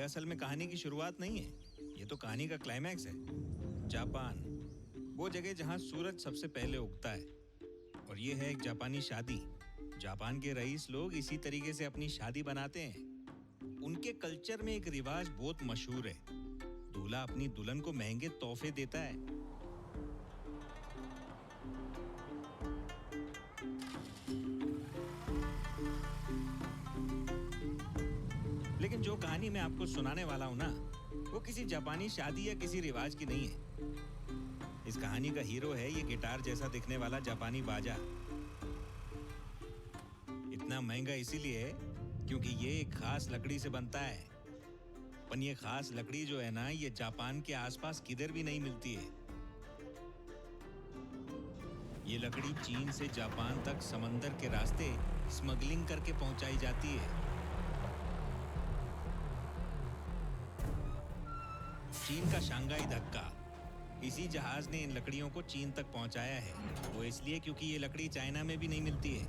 असल में कहानी की शुरुआत नहीं है, ये तो कहानी का क्लाइमैक्स है। जापान, वो जगह जहाँ सूरज सबसे पहले उगता है। और ये है एक जापानी शादी। जापान के रईस लोग इसी तरीके से अपनी शादी बनाते हैं। उनके कल्चर में एक रिवाज बहुत मशहूर है। दूल्हा अपनी दुल्हन को महंगे तोहफे देता है। लेकिन जो कहानी मैं आपको सुनाने वाला हूं ना, वो किसी जापानी शादी या किसी रिवाज की नहीं है। इस कहानी का हीरो है ये गिटार जैसा दिखने वाला जापानी बाजा। इतना महंगा इसीलिए है क्योंकि ये एक खास लकड़ी से बनता है। पर ये खास लकड़ी जो है ना, ये जापान के आसपास किधर भी नहीं मिलती है। ये लकड़ी चीन से जापान तक समंदर के रास्ते स्मगलिंग करके पहुंचाई जाती है। चीन का शंघाई धक्का, इसी जहाज ने इन लकड़ियों को चीन तक पहुंचाया है। वो इसलिए क्योंकि ये लकड़ी चाइना में भी नहीं मिलती है।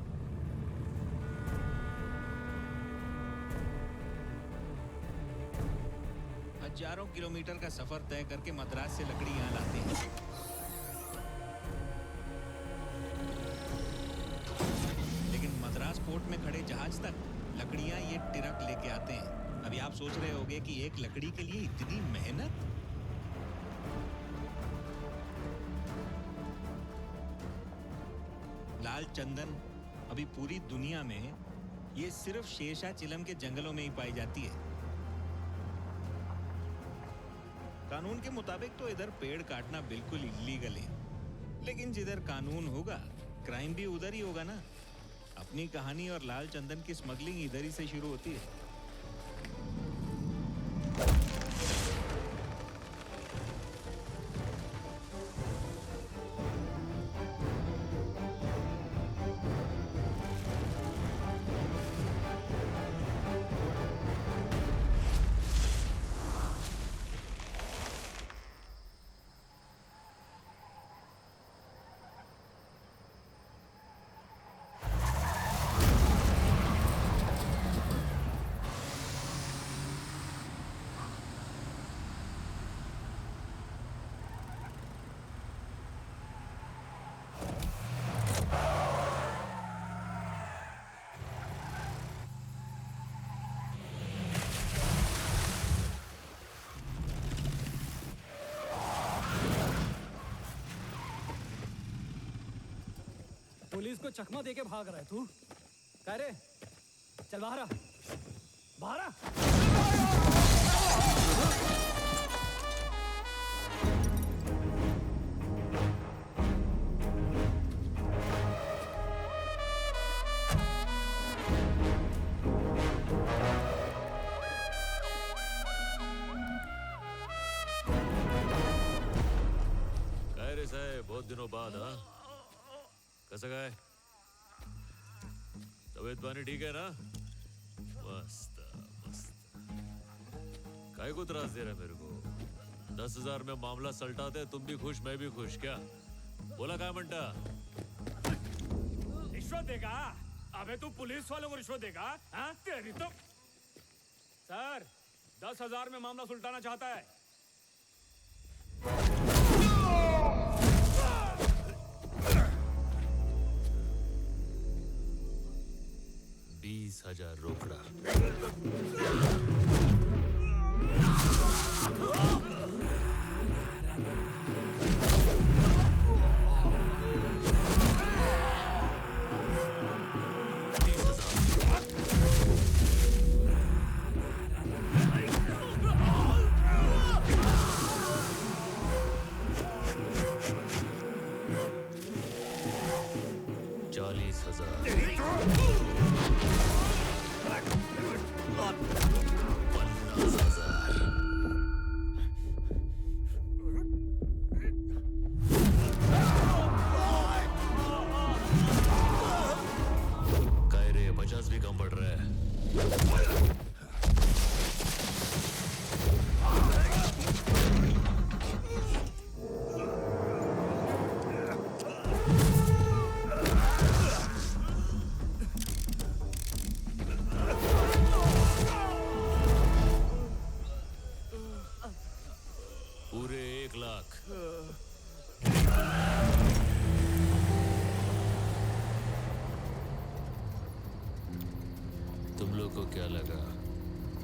हजारों किलोमीटर का सफर तय करके मद्रास से लकड़ी यहाँ लाते हैं। लेकिन मद्रास पोर्ट में खड़े जहाज तक लकड़ियां ये ट्रक लेके आते हैं। अभी आप सोच रहे होंगे कि एक लकड़ी के लिए इतनी मेहनत। लाल चंदन अभी पूरी दुनिया में ये सिर्फ शेषा चिलम के जंगलों में ही पाई जाती है। कानून के मुताबिक तो इधर पेड़ काटना बिल्कुल इलीगल है। लेकिन जिधर कानून होगा, क्राइम भी उधर ही होगा ना। अपनी कहानी और लाल चंदन की स्मगलिंग इधर ही से शुरू होती है। पुलिस को चकमा देके भाग रहा है तू? कह रे, चल बाहर आ, बाहर आ। कह रे साहब, बहुत दिनों बाद। हाँ, कैसा गया? तबीयत पानी ठीक है ना? मस्त मस्त। काय को त्रास दे रहा है मेरे को? 10,000 में मामला सलटाते, तुम भी खुश मैं भी खुश। क्या बोला? काय म्हणता? रिश्वत देगा? अबे तू पुलिस वालों को रिश्वत देगा? हाँ तेरी तो। सर, 10,000 में मामला सुलटाना चाहता है। 20,000 रोकड़ा। $40,000। क्या लगा?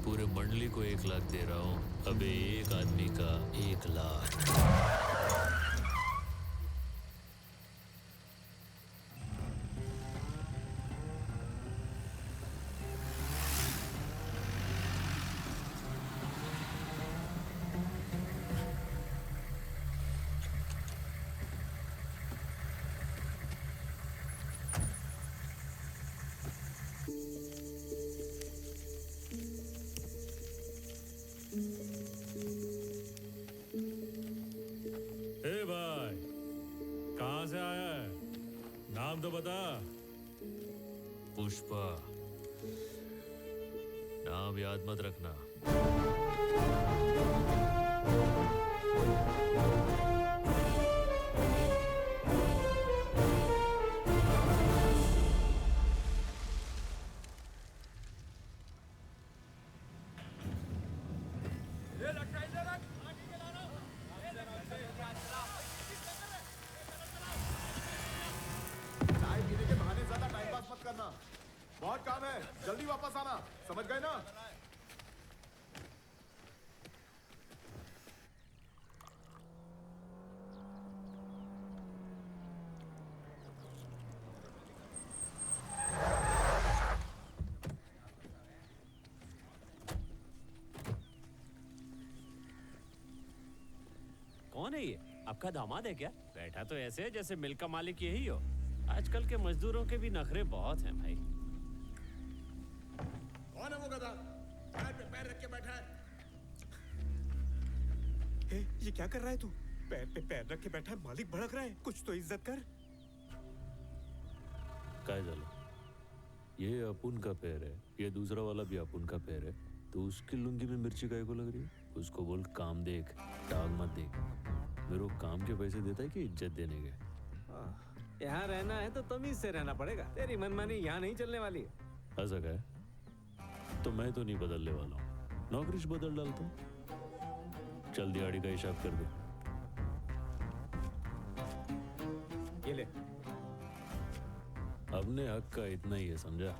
पूरे मंडली को 1 लाख दे रहा हूँ। अबे एक आदमी का 1 लाख। ए भाई, कहाँ से आया है? नाम तो बता। पुष्पा, नाम याद मत रखना। चाय पीने के बहाने ज्यादा टाइम पास मत करना। बहुत काम है, जल्दी वापस आना। समझ गए ना? कौन है ये? आपका दामाद है क्या? बैठा तो ऐसे है जैसे मिल का मालिक यही हो। आजकल के मजदूरों के भी नखरे बहुत हैं भाई। कौन है वो गधा? पैर पे पैर रख के बैठा है। ये क्या कर रहा है तू? पैर पे पैर रख के बैठा है, मालिक भड़क रहा है। कुछ तो इज्जत कर। काय झालं? ये अपुन का पैर है, ये दूसरा वाला भी अपुन का पैर है, तो उसकी लुंगी में मिर्ची काय को लग रही है? उसको बोल काम देख, टांग मत देख। मेरे को काम के पैसे देता है कि इज्जत देने के? यहाँ रहना है तो तमीज से रहना पड़ेगा। तेरी मनमानी यहाँ नहीं चलने वाली है। ऐसा क्या है? तो मैं तो नहीं बदलने वाला हूँ, नौकरी बदल डालता हूँ। चल दिहाड़ी का हिसाब कर दे। ये ले। अपने हक का इतना ही है, समझा?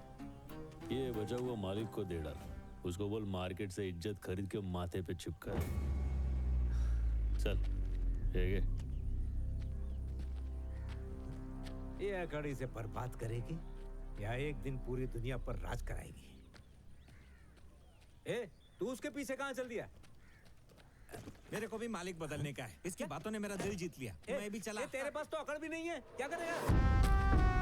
ये बचा हुआ मालिक को दे डाल। उसको बोल मार्केट से इज्जत खरीद के माथे पे चिपका दे। चल ठीक है। ये अकड़ी से बर्बाद करेगी या एक दिन पूरी दुनिया पर राज कराएगी? ए, तू उसके पीछे कहाँ चल दिया? मेरे को भी मालिक बदलने का है। इसकी बातों ने मेरा दिल जीत लिया। मैं भी चला। तेरे पास तो अकड़ भी नहीं है, क्या करेगा?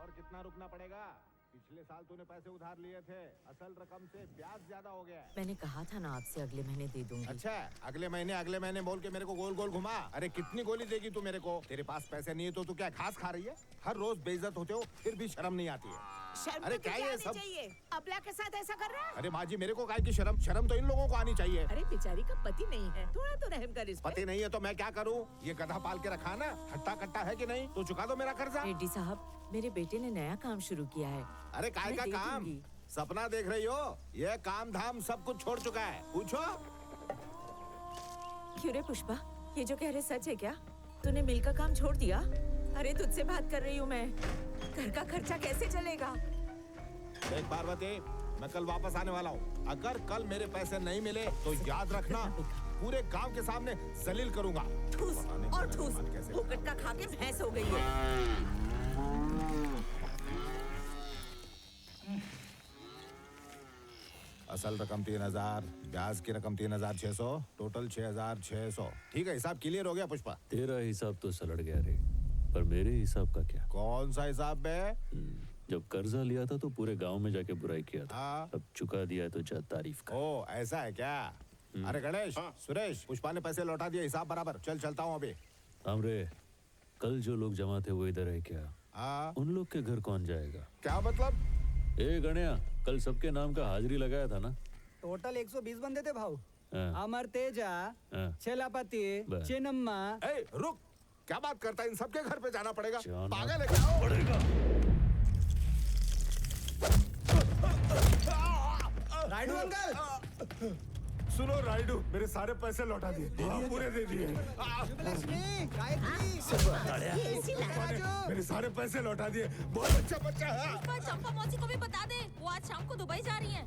और कितना रुकना पड़ेगा? पिछले साल तूने पैसे उधार लिए थे, असल रकम से ब्याज ज्यादा हो गया है। मैंने कहा था ना आपसे अगले महीने दे दूंगी। अच्छा, अगले महीने बोल के मेरे को गोल गोल घुमा। अरे कितनी गोली देगी तू मेरे को? तेरे पास पैसे नहीं है तो तू क्या घास खा रही है? हर रोज बेइज्जत होते हो, फिर भी शर्म नहीं आती है। शर्म अरे तो क्या तुझे ये आनी सब? चाहिए। अबला के साथ ऐसा कर रहा है? अरे माँ जी, मेरे को काहे की शर्म? शर्म तो इन लोगों को आनी चाहिए। अरे बेचारी का पति नहीं है, थोड़ा तो रहम कर इस पे। पति नहीं है तो मैं क्या करूँ? ये गधा पाल के रखा ना, हट्टा कट्टा है कि नहीं? तो चुका दो मेरा कर्जा। रेड्डी साहब, मेरे बेटे ने नया काम शुरू किया है। अरे काय मैं का दे काम? दूंगी। सपना देख रही हो? ये काम धाम सब कुछ छोड़ चुका है। पूछो। क्यों रे पुष्पा, ये जो कह रहे सच है क्या? तूने मिल का काम छोड़ दिया? अरे तुझसे बात कर रही हूँ मैं। घर का खर्चा कैसे चलेगा? देख पार्वती, मैं कल वापस आने वाला हूँ। अगर कल मेरे पैसे नहीं मिले तो याद रखना, पूरे गांव के सामने जलील करूंगा। ठूस पता नहीं और मेरा ठूस, मन कैसे- फुकट का खा के भैंस हो गई है। असल रकम 3000, ब्याज की रकम 3600, टोटल 6600। ठीक है, हिसाब क्लियर हो गया पुष्पा? तेरा हिसाब तो सलट गया रे, पर मेरे हिसाब का क्या? कौन सा हिसाब बे? जब कर्जा लिया था तो पूरे गांव में जाके बुराई किया था। हाँ। अब चुका दिया है तो जा तारीफ का। ओ ऐसा है क्या? अरे गणेश, सुरेश, पुष्पा ने पैसे लौटा दिए, हिसाब बराबर। चलता हूँ अभी। हमरे, कल जो लोग जमा थे वो इधर है क्या? हाँ, उन लोग के घर कौन जाएगा? क्या मतलब? ए गण्या, कल सबके नाम का हाजिरी लगाया था ना? टोटल 120 बंदे थे भाऊ। हाँ। अमर तेजा, हाँ। छेलापति, बस। चिन्नम्मा। ए, रुक, क्या बात करता है? इन सबके घर पे जाना पड़ेगा? जाना पागल है क्या? पड़ेगा। राइडू अंकल, सुनो राइडू, मेरे सारे पैसे लौटा दिए। हाँ, पूरे दे दिए। मेरे सारे पैसे लौटा दिए। बहुत अच्छा बच्चा है। पर चंपा मौसी को भी बता दे, वो आज शाम को दुबई जा रही हैं।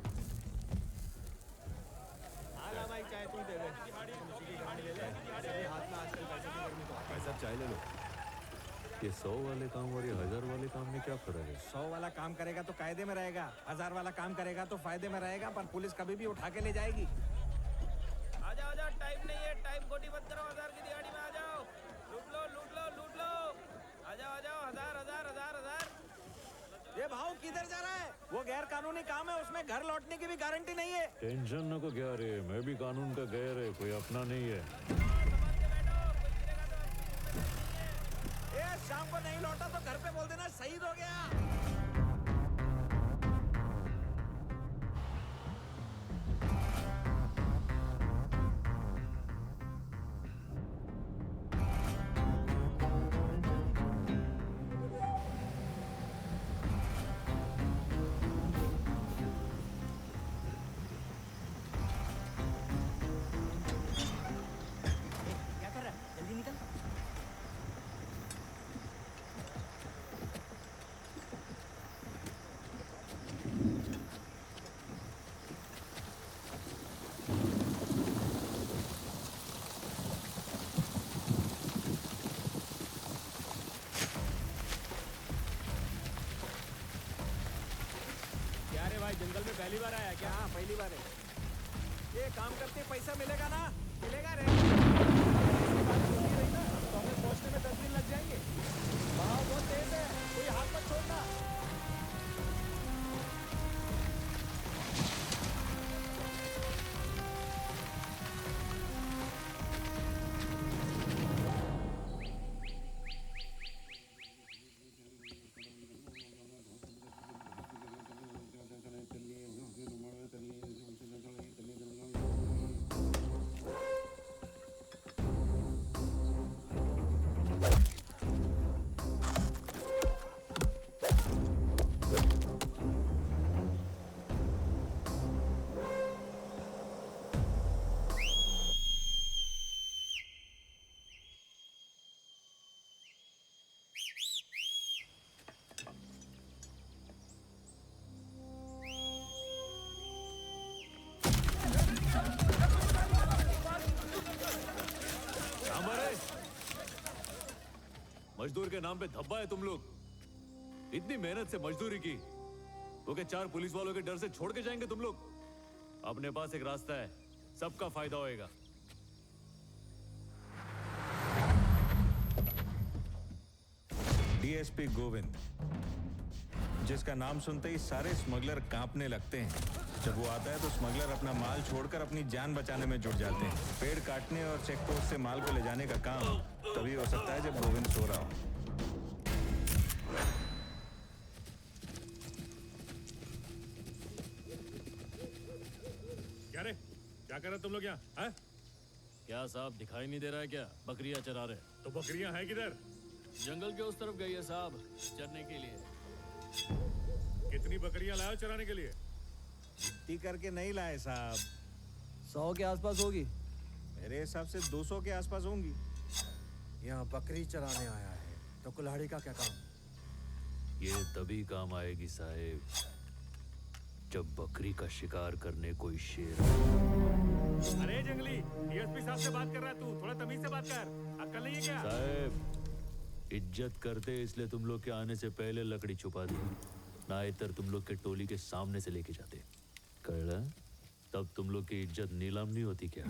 ये 100 वाले काम और ये 1000 वाले काम में क्या फर्क है? 100 वाला काम करेगा तो कायदे में रहेगा, 1000 वाला काम करेगा तो फायदे में रहेगा, पर पुलिस कभी भी उठा के ले जाएगी। आजा टाइम नहीं है, टाइम खोटी मत करो। 1000 की दिहाड़ी में आ जाओ, लूट लो लूट लो लूट लो। आ जाओ 1000। ये भाव किधर जा रहा है? वो गैर कानूनी काम है, उसमें घर लौटने की भी गारंटी नहीं है। टेंशन न को क्या रे, मैं भी कानून का गैर है, कोई अपना नहीं है। ये शाम को नहीं लौटा तो घर पे बोल देना शहीद हो गया। क्या रे भाई, जंगल में पहली बार आया क्या? हाँ, पहली बार है। ये काम करते पैसा मिलेगा ना? मिलेगा रे। तो हमें पहुंचने में 10 दिन लग जाएंगे। भाव बहुत तेज है, कोई हाथ मत छोड़ना। मजदूर के नाम पे धब्बा है तुम लोग। इतनी मेहनत से मजदूरी की तो क्या 4 पुलिस वालों के डर से छोड़ के जाएंगे तुम लोग? अपने पास एक रास्ता है, सबका फायदा होएगा। डीएसपी गोविंद, जिसका नाम सुनते ही सारे स्मगलर कांपने लगते हैं। जब वो आता है तो स्मगलर अपना माल छोड़कर अपनी जान बचाने में जुट जाते हैं। पेड़ काटने और चेक पोस्ट से माल को ले जाने का काम तभी हो सकता है जब गोविंद सो रहा हो। क्या रे, क्या कर रहे तुम लोग यहाँ? हैं? क्या साहब, दिखाई नहीं दे रहा है क्या? बकरियां चरा रहे। तो बकरियां हैं किधर? जंगल के उस तरफ गई है साहब, चरने के लिए। कितनी बकरियां लाए हो चराने के लिए? गिनती करके नहीं लाए साहब, 100 के आसपास होगी। मेरे हिसाब से 200 के आसपास होंगी। यहाँ बकरी चराने आया है तो कुल्हाड़ी का क्या काम? ये तभी काम आएगी साहेब, जब बकरी का शिकार करने कोई शेर। अरे जंगली, डीएसपी साहब से बात कर रहा है तू, थोड़ा तमीज से बात कर। अक्ल नहीं है क्या? साहेब, इज्जत करते इसलिए तुम लोग के आने से पहले लकड़ी छुपा दी, ना इतर तुम लोग के टोली के सामने से लेके जाते। कड़ा? तब तुम लोग की इज्जत नीलाम नहीं होती क्या?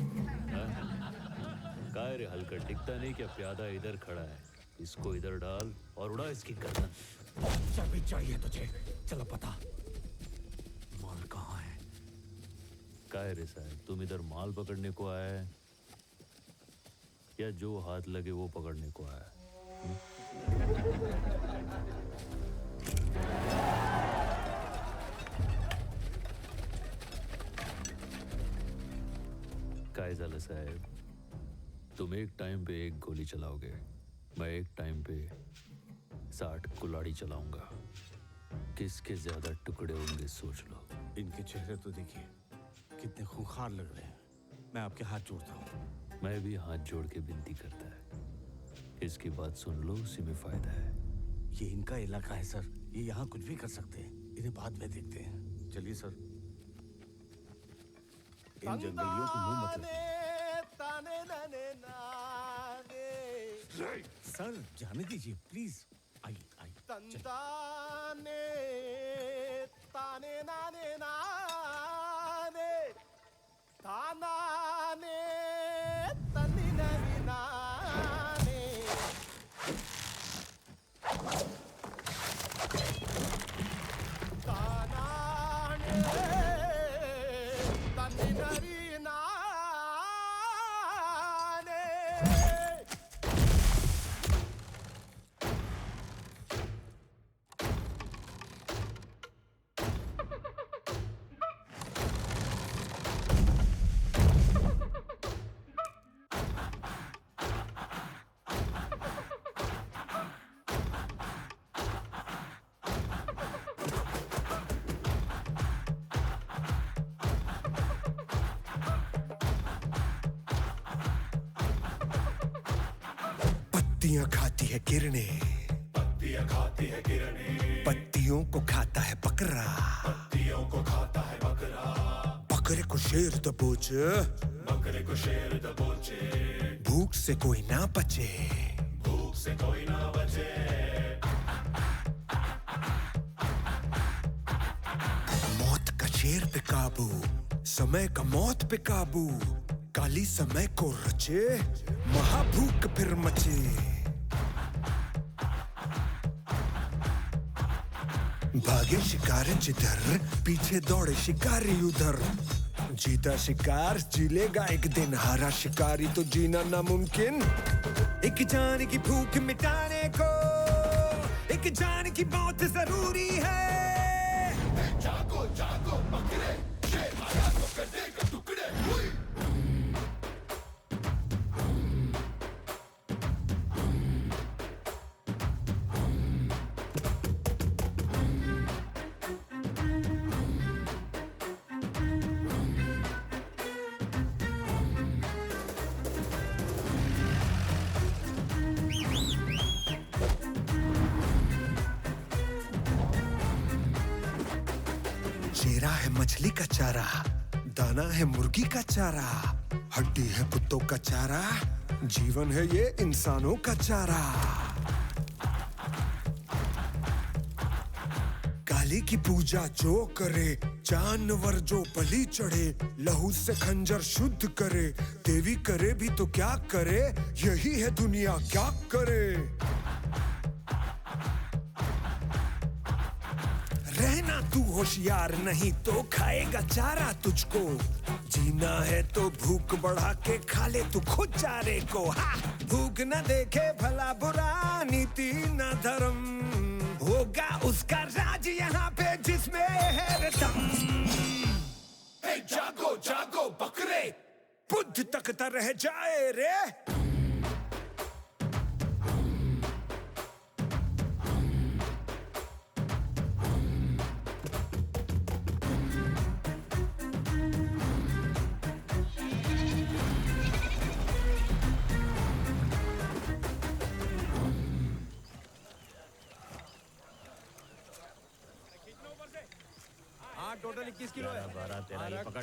काय रे हलकर, टिकता नहीं क्या? प्यादा इधर खड़ा है, इसको इधर डाल और उड़ा इसकी गर्दन। चाबी चाहिए तुझे? चलो पता माल कहाँ है? काय रे साहब, तुम इधर माल पकड़ने को आया है या जो हाथ लगे वो पकड़ने को आया है? काय झालं साहेब, तुम एक टाइम पे एक गोली चलाओगे, मैं एक टाइम पे 60 कुल्हाड़ी चलाऊंगा। किसके ज्यादा टुकड़े होंगे सोच लो। इनके चेहरे तो देखिए कितने खूंखार लग रहे हैं। मैं आपके हाथ जोड़ता हूँ। मैं भी हाथ जोड़ के विनती करता है, इसकी बात सुन लो, उसी में फायदा है। ये इनका इलाका है सर, ये यहाँ कुछ भी कर सकते हैं। इन्हें बाद में देखते हैं। चलिए सर। इन जंगलियों को मुंह मत लगिए। सर जाने दीजिए प्लीज। आइए आइए। तंदाने ताने नाने नाने तानाने तनी ननी नाने तानाने तनी ननी नाने पत्तियां खाती है किरणें, पत्तियां खाती है किरणें, पत्तियों को खाता है बकरा, पत्तियों को खाता है बकरा, बकरे को शेर दबोचे, बकरे को शेर दबोचे, भूख से कोई ना बचे, भूख से कोई ना बचे। मौत का शेर पे काबू, समय का मौत पे काबू, काली समय को रचे, महाभूख फिर मचे। भागे शिकारी जिधर, पीछे दौड़े शिकारी उधर, जीता शिकार जी लेगा एक दिन, हारा शिकारी तो जीना नामुमकिन। एक जान की भूख मिटाने को एक जान की मौत जरूरी है। जागो जागो बकरे, शेर आया तो कर देगा टुकड़े। चेहरा है मछली का चारा, दाना है मुर्गी का चारा, हड्डी है कुत्तों का चारा, जीवन है ये इंसानों का चारा। काली की पूजा जो करे, जानवर जो बलि चढ़े, लहू से खंजर शुद्ध करे, देवी करे भी तो क्या करे, यही है दुनिया क्या करे। रहना तू होशियार, नहीं तो खाएगा चारा तुझको, जीना है तो भूख बढ़ा के खा ले तू खुद चारे को। भूख न देखे भला बुरा, नीति न धर्म, होगा उसका राज यहाँ पे जिसमें है दम। हे जागो जागो बकरे, बुद्ध तकता रह जाए रे। टोटल 21 किलो है। 12 13 ये पकड़।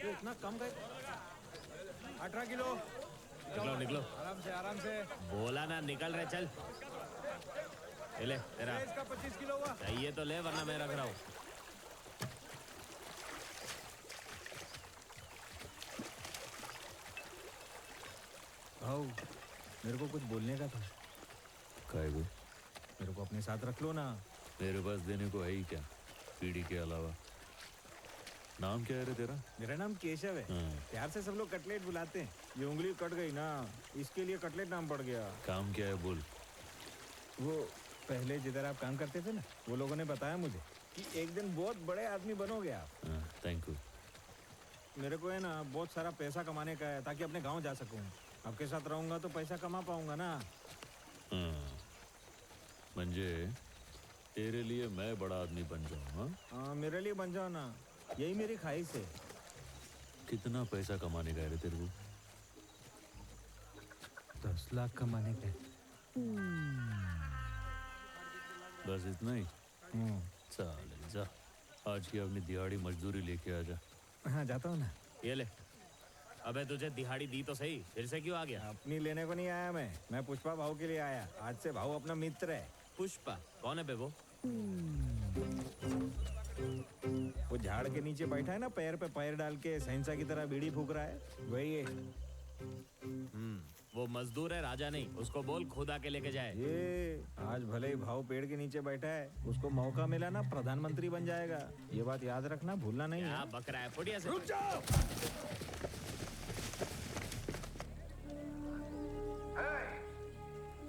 इतना कम गए? 18 किलो। निकलो निकलो। आराम से। बोला ना निकल रहे, चल। ये ले तेरा। इसका 25 किलो हुआ। चाहिए तो ले, वरना मैं रख रहा हूँ। भाऊ, मेरे को कुछ बोलने का था। काय को? मेरे को अपने साथ रख लो ना। मेरे पास देने को है ही क्या, पीढ़ी के अलावा। नाम क्या है रे तेरा? मेरा नाम केशव है। प्यार से सब लोग कटलेट बुलाते हैं। ये उंगली कट गई ना, इसके लिए कटलेट नाम पड़ गया। काम क्या है बोल। वो पहले जिधर आप काम करते थे ना, वो लोगों ने बताया मुझे कि एक दिन बहुत बड़े आदमी बनोगे आप। Thank you. मेरे को है ना बहुत सारा पैसा कमाने का है, ताकि अपने गांव जा सकूं। आपके साथ रहूंगा तो पैसा कमा पाऊंगा ना। म्हणजे तेरे लिए मैं बड़ा आदमी बन जाऊँ। हाँ मेरे लिए बन जाओ ना, यही मेरी ख्वाहिश है। कितना पैसा कमाने का है रे तेरे को? 10 लाख कमाने का। बस इतना ही? चल जा, आज की अपनी दिहाड़ी मजदूरी लेके आ जा। हाँ जाता हूँ ना। ये ले। अबे तुझे दिहाड़ी दी तो सही, फिर से क्यों आ गया? अपनी लेने को नहीं आया मैं पुष्पा भाऊ के लिए आया। आज से भाऊ अपना मित्र है। पुष्पा कौन है बे वो? वो झाड़ के नीचे बैठा है ना, पैर पे पैर डाल के सहिंसा की तरह बीड़ी फूक रहा है, वही है। वो मजदूर है, राजा नहीं। उसको बोल खुद आके लेके जाए। ये आज भले ही भाव पेड़ के नीचे बैठा है, उसको मौका मिला ना प्रधानमंत्री बन जाएगा। ये बात याद रखना, भूलना नहीं है। बक रहा है पुड़िया से। रुक जाओ।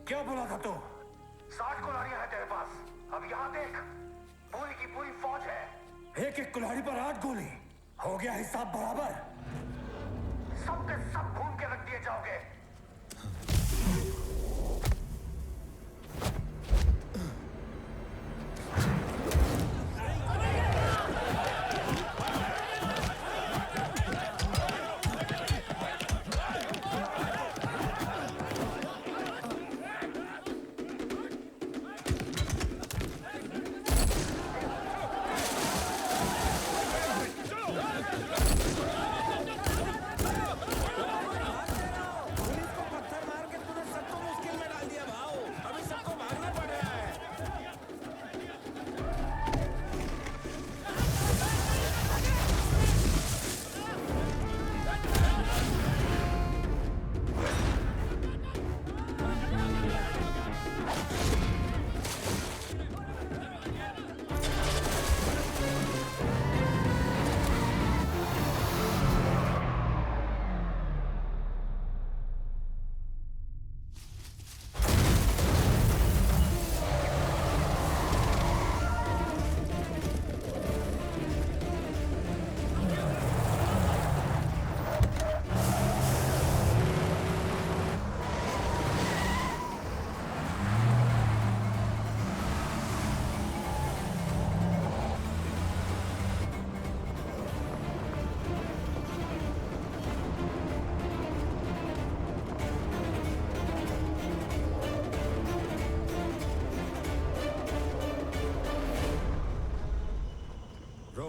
क्या बोला था तू? 60 कुल्हाड़ियां हैं तेरे पास। अब यहाँ देख, पूरी की पूरी फौज है। एक एक कुल्हाड़ी पर 8 गोली। हो गया हिसाब बराबर। सबके सब भून के रख दिए जाओगे।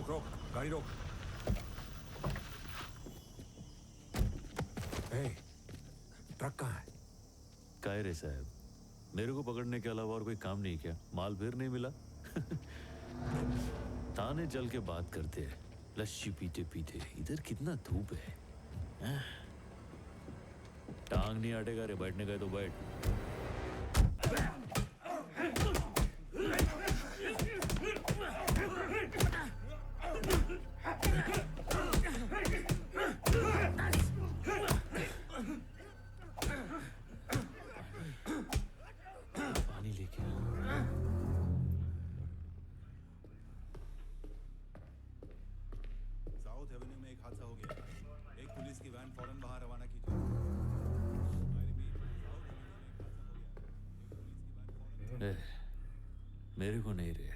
रोक, गाड़ी रोक। ट्रक कहाँ है? काय रे साहब, मेरे को पकड़ने के अलावा और कोई काम नहीं क्या? माल फिर नहीं मिला? थाने चल के बात करते हैं, लस्सी पीते पीते। इधर कितना धूप है। टांग नहीं अटेगा रे, बैठने का है तो बैठ। पानी लेके साउथ एवेन्यू में एक हादसा हो गया। एक पुलिस की वैन फौरन बाहर रवाना कीजिए। मेरे को नहीं रे,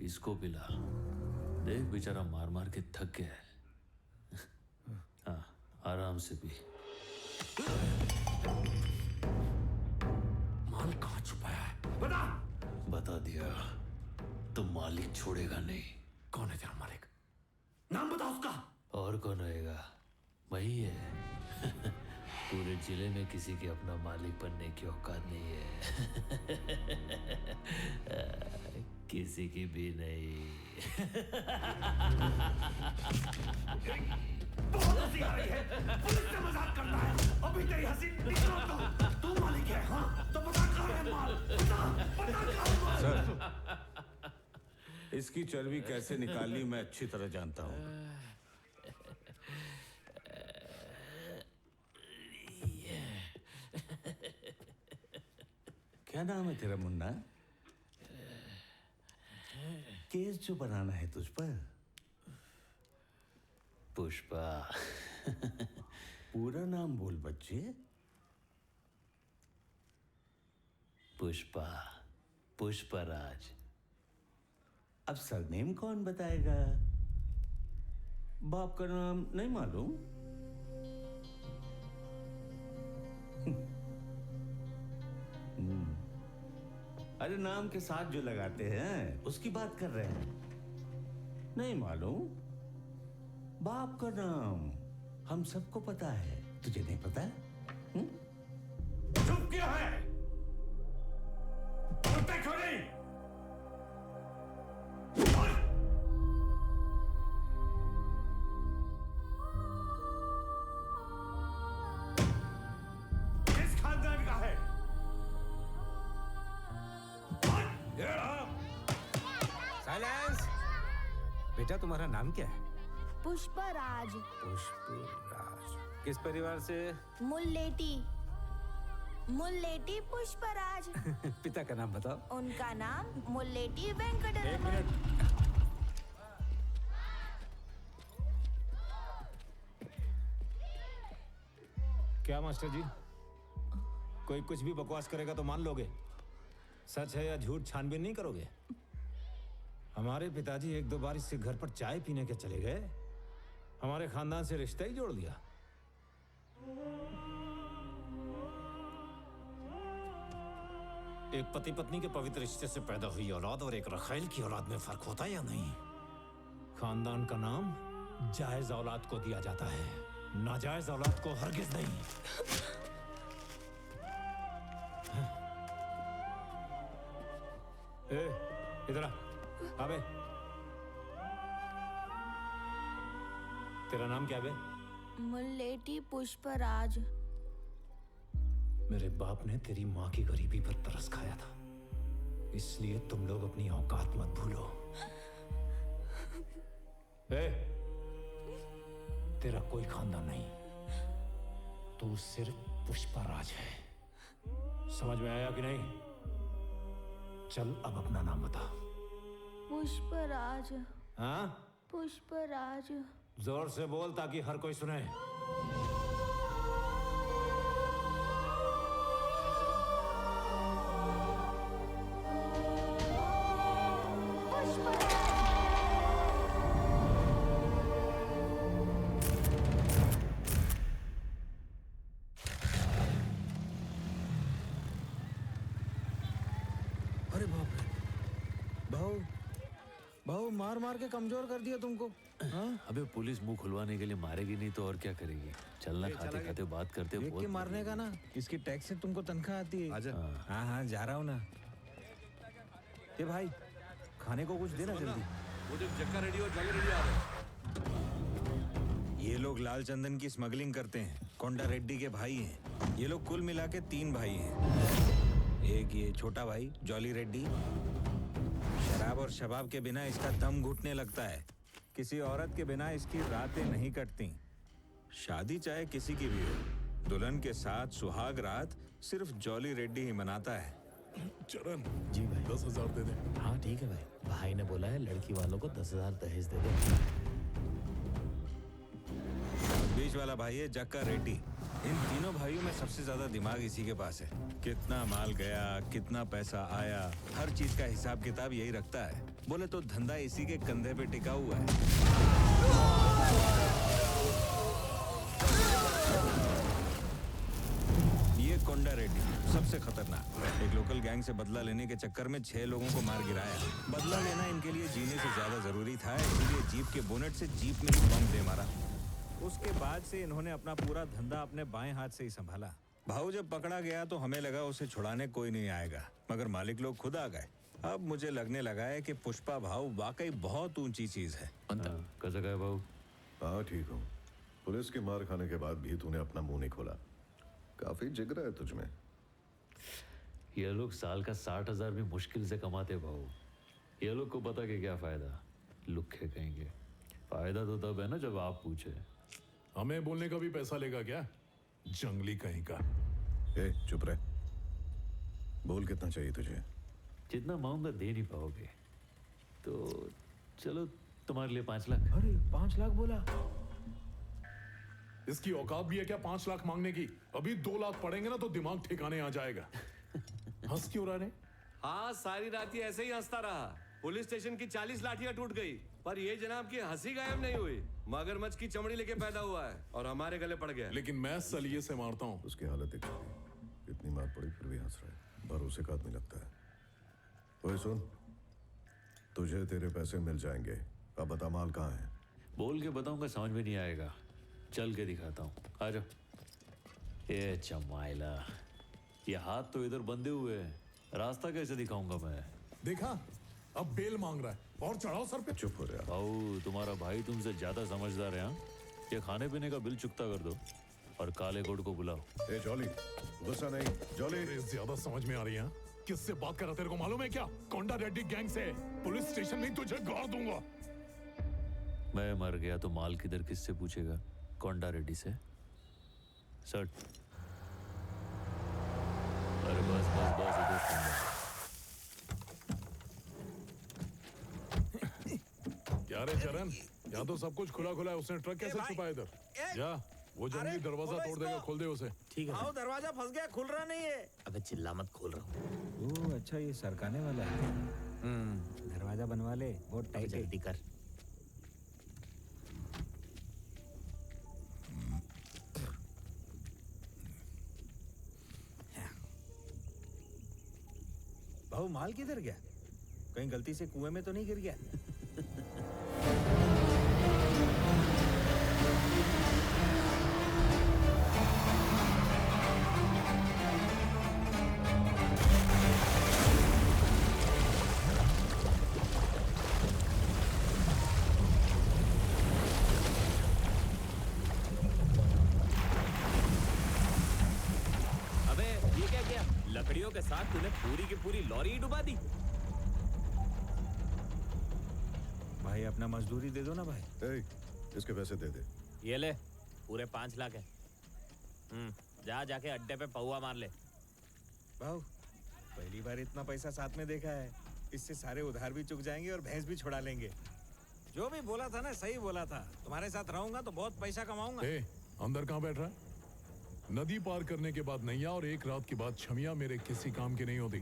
इसको पिला। देख बेचारा मार मार के थक गया है। हाँ, आराम से पी। माल कहाँ छुपाया है? बता। बता दिया तो मालिक छोड़ेगा नहीं। कौन है तेरा मालिक? नाम बता उसका। और कौन रहेगा? वही है। पूरे जिले में किसी के अपना मालिक बनने की औकात नहीं है। किसी की भी नहीं। बहुत हंसी आ रही है। पुलिस से मजाक करता है। अभी तेरी हंसी निकलो तो। तू मालिक है, हाँ? तो बता कहाँ है माल? बता कहाँ है माल? सर, इसकी चर्बी कैसे निकालनी मैं अच्छी तरह जानता हूँ। क्या नाम है तेरा मुन्ना? केस जो बनाना है तुझ पर? पुष्पा। पूरा नाम बोल बच्चे। पुष्पा, पुष्पराज। अब सरनेम कौन बताएगा? बाप का नाम नहीं मालूम? अरे नाम के साथ जो लगाते हैं उसकी बात कर रहे हैं। नहीं मालूम? बाप का नाम हम सबको पता है, तुझे नहीं पता? चुप क्यों है? बोलते क्यों नहीं? किस खानदान का है? साइलेंस। बेटा तुम्हारा नाम क्या है? पुष्पराज। पुष्पराज। किस परिवार से? मुल्लेटी। मुल्लेटी पुष्पराज। पिता का नाम बताओ। उनका नाम मुल्लेटी वेंकटरमण। एक मिनट। क्या मास्टर जी, कोई कुछ भी बकवास करेगा तो मान लोगे? सच है या झूठ छानबीन नहीं करोगे? हमारे पिताजी एक दो बार इससे घर पर चाय पीने के चले गए, हमारे खानदान से रिश्ता ही जोड़ दिया। एक पति पत्नी के पवित्र रिश्ते से पैदा हुई औलाद और एक रखाइल की औलाद में फर्क होता है या नहीं? खानदान का नाम जायज औलाद को दिया जाता है, नाजायज औलाद को हरगिज नहीं। ए, इधर आ। अबे, तेरा नाम क्या बे? मुल्लेटी पुष्पराज। मेरे बाप ने तेरी माँ की गरीबी पर तरस खाया था, इसलिए तुम लोग अपनी औकात मत भूलो। ए, तेरा कोई खानदान नहीं, तू सिर्फ पुष्पराज है। समझ में आया कि नहीं? चल अब अपना नाम बता। पुष्पराज। हाँ? पुष्पराज। जोर से बोल ताकि हर कोई सुने। अरे बाप रे, भाऊ मार मार के कमजोर कर दिया तुमको। हाँ? अबे पुलिस मुंह खुलवाने के लिए मारेगी नहीं तो और क्या करेगी? चलना, खाते खाते बात करते देख के मारने का ना, इसकी टैक्स से तुमको तनख्वाह आती है। आजा। हाँ जा रहा हूँ ना। ये भाई खाने को कुछ देना जल्दी। वो जब जक्का रेडी हो, जल्दी रेडी आ रहे। ये लोग लाल चंदन की स्मगलिंग करते हैं, कोंडा रेड्डी के भाई हैं। ये लोग कुल मिला के 3 भाई हैं। एक ये छोटा भाई जॉली रेड्डी, शराब और शबाब के बिना इसका दम घुटने लगता है। किसी औरत के बिना इसकी रातें नहीं कटती। शादी चाहे किसी की भी हो, दुल्हन के साथ सुहाग रात सिर्फ जॉली रेड्डी ही मनाता है। चरण जी भाई, 10,000 दे दे। हाँ ठीक है भाई, भाई ने बोला है लड़की वालों को 10,000 दहेज दे दे। बीच वाला भाई है जक्का रेड्डी। इन तीनों भाइयों में सबसे ज्यादा दिमाग इसी के पास है। कितना माल गया, कितना पैसा आया, हर चीज का हिसाब किताब यही रखता है। बोले तो धंधा इसी के कंधे पे टिका हुआ है। ये कोंडा रेड्डी सबसे खतरनाक। एक लोकल गैंग से बदला लेने के चक्कर में 6 लोगों को मार गिराया। बदला लेना इनके लिए जीने से ज्यादा जरूरी था, इसलिए जीप के बोनेट से जीप में ही बम दे मारा। उसके बाद से इन्होंने अपना पूरा धंधा अपने बाएं हाथ से ही संभाला। भाऊ जब पकड़ा गया तो हमें लगा उसे छुड़ाने कोई नहीं आएगा, मगर मालिक लोग खुद आ गए। अब मुझे लगने लगा है कि पुष्पा भाऊ वाकई बहुत ऊंची चीज है। कैसा गया भाऊ? हाँ ठीक हूँ। पुलिस की मार खाने के बाद भी तूने अपना मुंह नहीं खोला। काफी जिगरा है तुझमें। ये लोग साल का 60,000 भी मुश्किल से कमाते भाऊ। ये लोग को पता कि क्या फायदा, लुक्खे कहेंगे। फायदा तो तब है ना जब आप पूछे। हमें बोलने का भी पैसा लेगा क्या? जंगली कहीं का। ए, चुप रहे। बोल कितना चाहिए तुझे? जितना मांगूंगा दे नहीं पाओगे तो चलो तुम्हारे लिए 5 लाख। अरे 5 लाख बोला? इसकी औकात भी है क्या 5 लाख मांगने की? अभी 2 लाख पड़ेंगे ना तो दिमाग ठिकाने आ जाएगा। हंस क्यों रहा है? हाँ, सारी रात ही ऐसे ही हंसता रहा। पुलिस स्टेशन की 40 लाठियां टूट गई पर ये जनाब की हंसी गायब नहीं हुई। मगरमच्छ की चमड़ी लेके पैदा हुआ है और हमारे गले पड़ गया। लेकिन मैं सलिए से मारता हूँ। उसकी हालत देख, इतनी मार पड़ी फिर भी हंस रहा है। भरोसे का आदमी लगता है। ओए सुन, तुझे तेरे पैसे मिल जाएंगे। अब बता माल कहाँ है? बोल के बताऊंगा समझ में नहीं आएगा, चल के दिखाता हूँ। आ जाओ। ये चमाइला, ये हाथ तो इधर बंधे हुए हैं, रास्ता कैसे दिखाऊंगा मैं? देखा, अब बेल मांग रहा है और चढ़ाओ सर पे। चुप हो रहा। भाऊ, तुम्हारा भाई तुमसे ज्यादा समझदार है। हाँ, ये खाने पीने का बिल चुकता कर दो और काले कोट को बुलाओ। ए जॉली, गुस्सा नहीं। जॉली, ज्यादा समझ में आ रही है। किससे बात कर रहा तेरे को मालूम है क्या? कोंडा रेड्डी गैंग से। पुलिस स्टेशन में तुझे गाड़ दूंगा। मैं मर गया तो माल किधर किससे पूछेगा? कोंडा रेड्डी से। सट। अरे बस बस बस, इधर क्या रे चरण, यहाँ तो सब कुछ खुला खुला है। उसने ट्रक कैसे छुपा इधर? जा, वो जंगली दरवाजा तोड़ देगा, खोल दे उसे। ठीक है। दरवाजा फंस गया, खुल रहा नहीं है। अबे चिल्ला मत, खोल रहा हूँ। ओह अच्छा, ये सरकाने वाला है। दरवाजा बनवा ले, बहुत टाइट है। जल्दी कर। भाऊ, माल किधर गया? कहीं गलती से कुएं में तो नहीं गिर गया? अबे ये क्या किया? लकड़ियों के साथ तूने पूरी की पूरी लॉरी ही डुबा दी। भाई अपना मजदूरी दे दो ना भाई। ए, इसके पैसे दे दे। ये ले, पूरे 5 लाख है। जा जाके अड्डे पे पहुआ मार ले। भाऊ, पहली बार इतना पैसा साथ में देखा है। इससे सारे उधार भी चुक जाएंगे और भैंस भी छुड़ा लेंगे। जो भी बोला था ना, सही बोला था। तुम्हारे साथ रहूंगा तो बहुत पैसा कमाऊंगा। ए, अंदर कहाँ बैठ रहा है? नदी पार करने के बाद नैया और एक रात के बाद छमिया मेरे किसी काम की नहीं होती।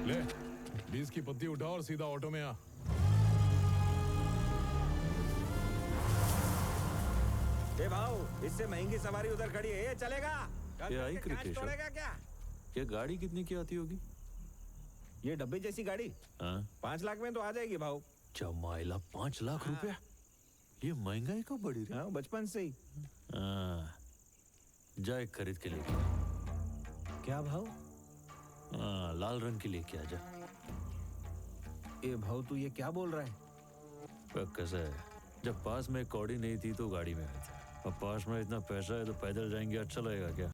ले, 20 की पत्ती उठा और सीधा ऑटो में आ। ए भाऊ, इससे महंगी सवारी उधर खड़ी है, ये चलेगा? ये आई क्रिकेट तोड़ेगा क्या? क्या गाड़ी कितनी की आती होगी? ये डब्बे जैसी गाड़ी 5 लाख में तो आ जाएगी भाऊ। चमाइला, 5 लाख रुपया? ये महंगाई कब बढ़ी रही? हाँ, बचपन से ही। जा एक खरीद के लेके। क्या भाव? लाल रंग की लेके आ जा। ए भाऊ, तू ये क्या बोल रहा है? कैसा है, जब पास में कौड़ी नहीं थी तो गाड़ी में आई थी, अब पास में इतना पैसा है तो पैदल जाएंगे, अच्छा लगेगा क्या?